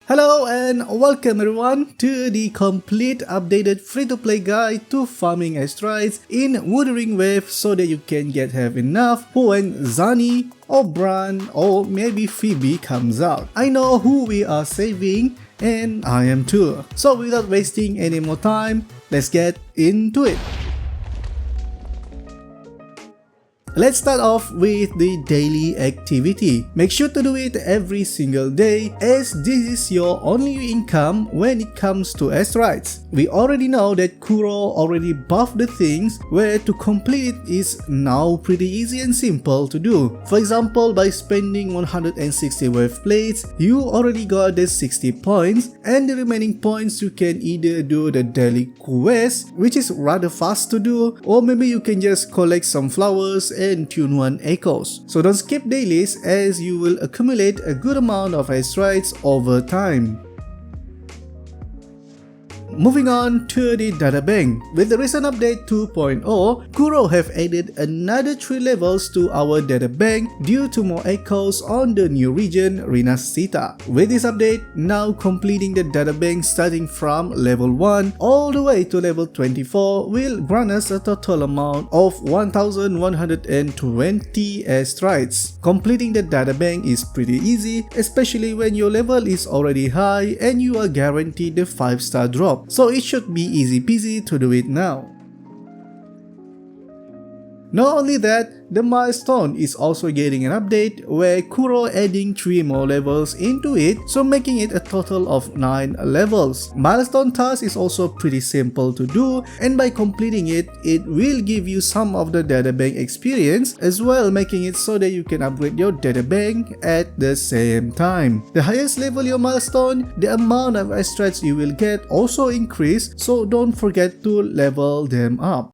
Hello and welcome everyone to the complete updated free-to-play guide to farming Astrites in Wuthering Wave so that you can have enough for when Zani or Bran or maybe Phoebe comes out. I know who we are saving and I am too. So without wasting any more time, let's get into it. Let's start off with the daily activity. Make sure to do it every single day as this is your only income when it comes to Astrites. We already know that Kuro already buffed the things where to complete it is now pretty easy and simple to do. For example, by spending 160 wave plates, you already got the 60 points and the remaining points you can either do the daily quest, which is rather fast to do, or maybe you can just collect some flowers and tune 1 echoes. So don't skip dailies as you will accumulate a good amount of Astrites over time. Moving on to the data bank. With the recent update 2.0, Kuro have added another 3 levels to our data bank due to more echoes on the new region Rinascita. With this update, now completing the data bank starting from level 1 all the way to level 24 will grant us a total amount of 1120 Astrites. Completing the data bank is pretty easy, especially when your level is already high and you are guaranteed the 5-star drop. So it should be easy peasy to do it now. Not only that, the milestone is also getting an update where Kuro adding 3 more levels into it, so making it a total of 9 levels. Milestone task is also pretty simple to do, and by completing it, it will give you some of the databank experience as well, making it so that you can upgrade your databank at the same time. The highest level your milestone, the amount of Astrites you will get also increase, so don't forget to level them up.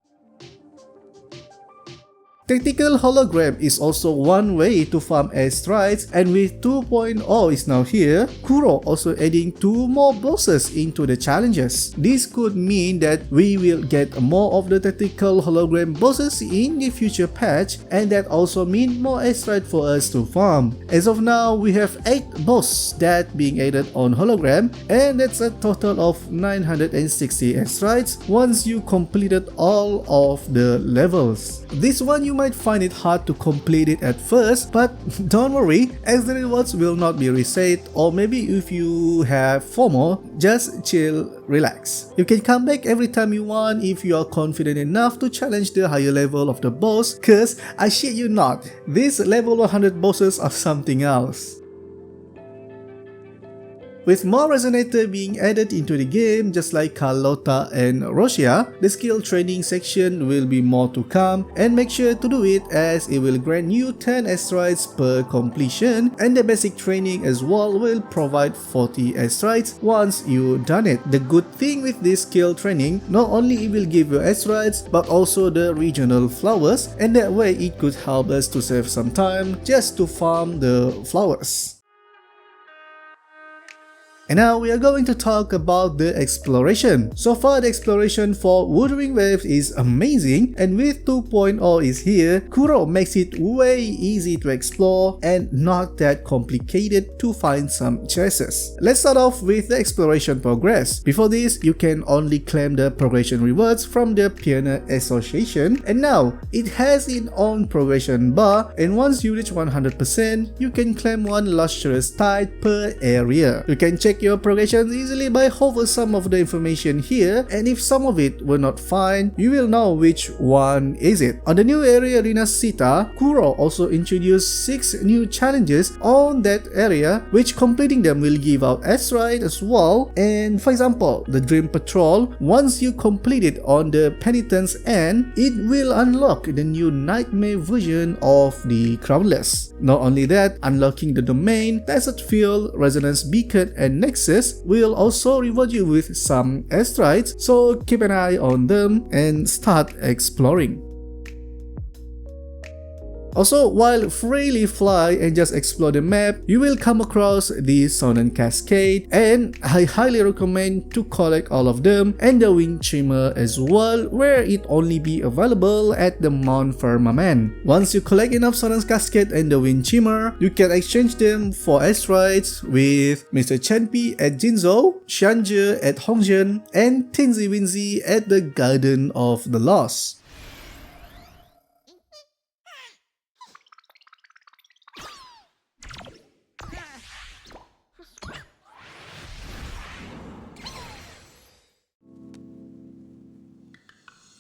Technical Hologram is also one way to farm Astrites, and with 2.0 is now here, Kuro also adding 2 more bosses into the challenges. This could mean that we will get more of the Technical Hologram bosses in the future patch, and that also means more Astrites for us to farm. As of now, we have 8 bosses that being added on Hologram, and that's a total of 960 Astrites once you completed all of the levels. This one you might find it hard to complete it at first, but don't worry as the rewards will not be reset, or maybe if you have FOMO, just chill, relax. You can come back every time you want if you are confident enough to challenge the higher level of the boss, cause I shit you not, these level 100 bosses are something else. With more Resonator being added into the game, just like Carlotta and Rosia, the skill training section will be more to come, and make sure to do it as it will grant you 10 Astrites per completion, and the basic training as well will provide 40 Astrites once you done it. The good thing with this skill training, not only it will give you Astrites but also the regional flowers, and that way it could help us to save some time just to farm the flowers. And now we are going to talk about the exploration. So far the exploration for Wuthering Waves is amazing, and with 2.0 is here, Kuro makes it way easy to explore and not that complicated to find some chests. Let's start off with the exploration progress. Before this, you can only claim the progression rewards from the Pioneer Association, and now it has its own progression bar, and once you reach 100%, you can claim 1 lustrous tide per area. You can check your progression easily by hover some of the information here, and if some of it were not fine, you will know which one is it. On the new area Rinascita, Kuro also introduced 6 new challenges on that area, which completing them will give out Astrite as well. And for example, the Dream Patrol, once you complete it on the Penitent's End, it will unlock the new Nightmare version of the Crownless. Not only that, unlocking the Domain, Desert Field, Resonance Beacon and Nexus will also reward you with some Astrites, so keep an eye on them and start exploring. Also, while freely fly and just explore the map, you will come across the Sonnen Cascade, and I highly recommend to collect all of them, and the Wind Shimmer as well, where it only be available at the Mount Firmament. Once you collect enough Sonnen's Cascade and the Wind Shimmer, you can exchange them for Astrites with Mr. Chenpi at Jinzhou, Xianje at Hongzhen, and Tinsy Winzy at the Garden of the Lost.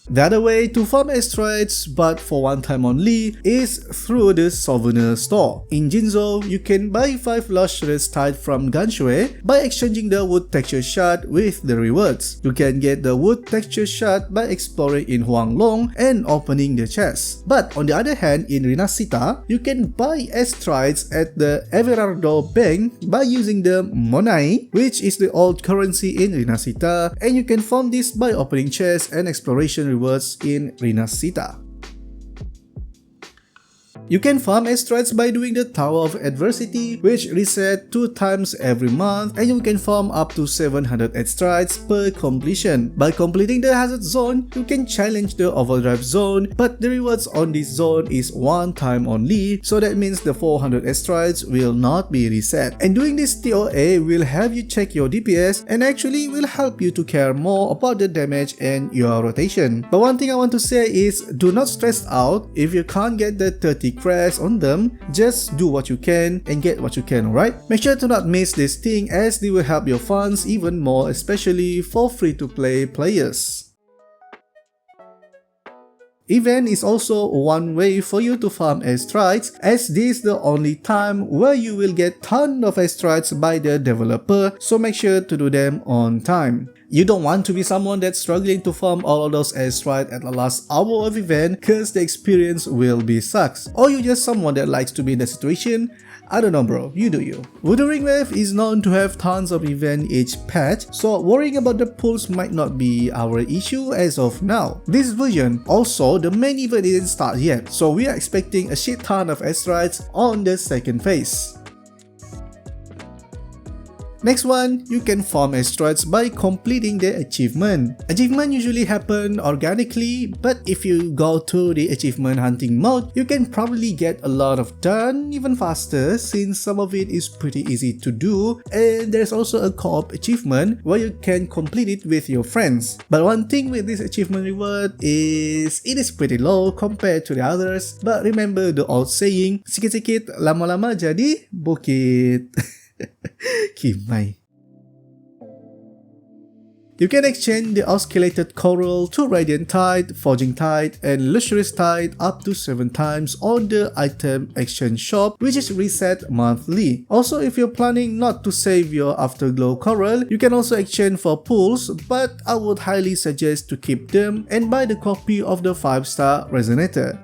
The other way to farm Astrites, but for one time only, is through the Souvenir Store. In Jinzhou, you can buy 5 luxurious tides from Ganshui by exchanging the wood texture shard with the rewards. You can get the wood texture shard by exploring in Huanglong and opening the chest. But on the other hand, in Rinascita, you can buy Astrites at the Everardo Bank by using the Monai, which is the old currency in Rinascita, and you can farm this by opening chests and exploration rewards in Rinascita. You can farm Astrites by doing the Tower of Adversity, which reset 2 times every month, and you can farm up to 700 Astrites per completion. By completing the Hazard Zone, you can challenge the Overdrive Zone, but the rewards on this zone is one time only, so that means the 400 Astrites will not be reset. And doing this TOA will have you check your DPS and actually will help you to care more about the damage and your rotation. But one thing I want to say is, do not stress out if you can't get the 30 crest on them. Just do what you can and get what you can, alright? Make sure to not miss this thing, as they will help your funds even more, especially for free-to-play players. Event is also one way for you to farm Astrites, as this is the only time where you will get ton of Astrites by the developer, so make sure to do them on time. You don't want to be someone that's struggling to farm all of those Astrites at the last hour of event, cause the experience will be sucks. Or you're just someone that likes to be in that situation. I don't know bro, you do you. Wuthering Wave is known to have tons of event each patch, so worrying about the pools might not be our issue as of now. This version, also the main event didn't start yet, so we are expecting a shit ton of Astrites on the second phase. Next one, you can farm Astrites by completing the achievement. Achievement usually happen organically, but if you go to the achievement hunting mode, you can probably get a lot of done even faster, since some of it is pretty easy to do, and there's also a co-op achievement where you can complete it with your friends. But one thing with this achievement reward is it is pretty low compared to the others, but remember the old saying, sikit-sikit lama-lama jadi bukit. Kimai. You can exchange the oscillated coral to Radiant Tide, Forging Tide, and Luxurious Tide up to 7 times on the item exchange shop, which is reset monthly. Also, if you're planning not to save your Afterglow coral, you can also exchange for pools, but I would highly suggest to keep them and buy the copy of the 5-star Resonator.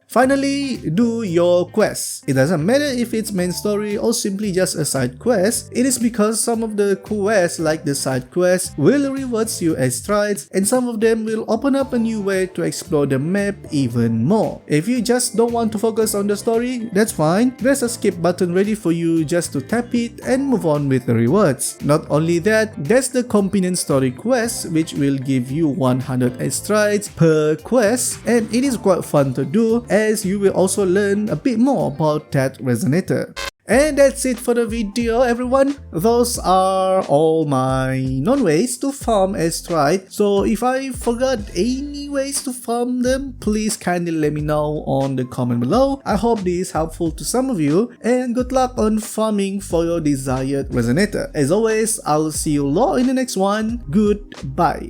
Finally, do your quests. It doesn't matter if it's main story or simply just a side quest, it is because some of the quests like the side quests will reward you Astrites, and some of them will open up a new way to explore the map even more. If you just don't want to focus on the story, that's fine, there's a skip button ready for you just to tap it and move on with the rewards. Not only that, there's the companion story quest, which will give you 100 Astrites per quest, and it is quite fun to do, as you will also learn a bit more about that Resonator. And that's it for the video everyone. Those are all my non-ways to farm Astrite. So if I forgot any ways to farm them, please kindly let me know on the comment below. I hope this is helpful to some of you, and good luck on farming for your desired Resonator. As always, I'll see you all in the next one. Goodbye.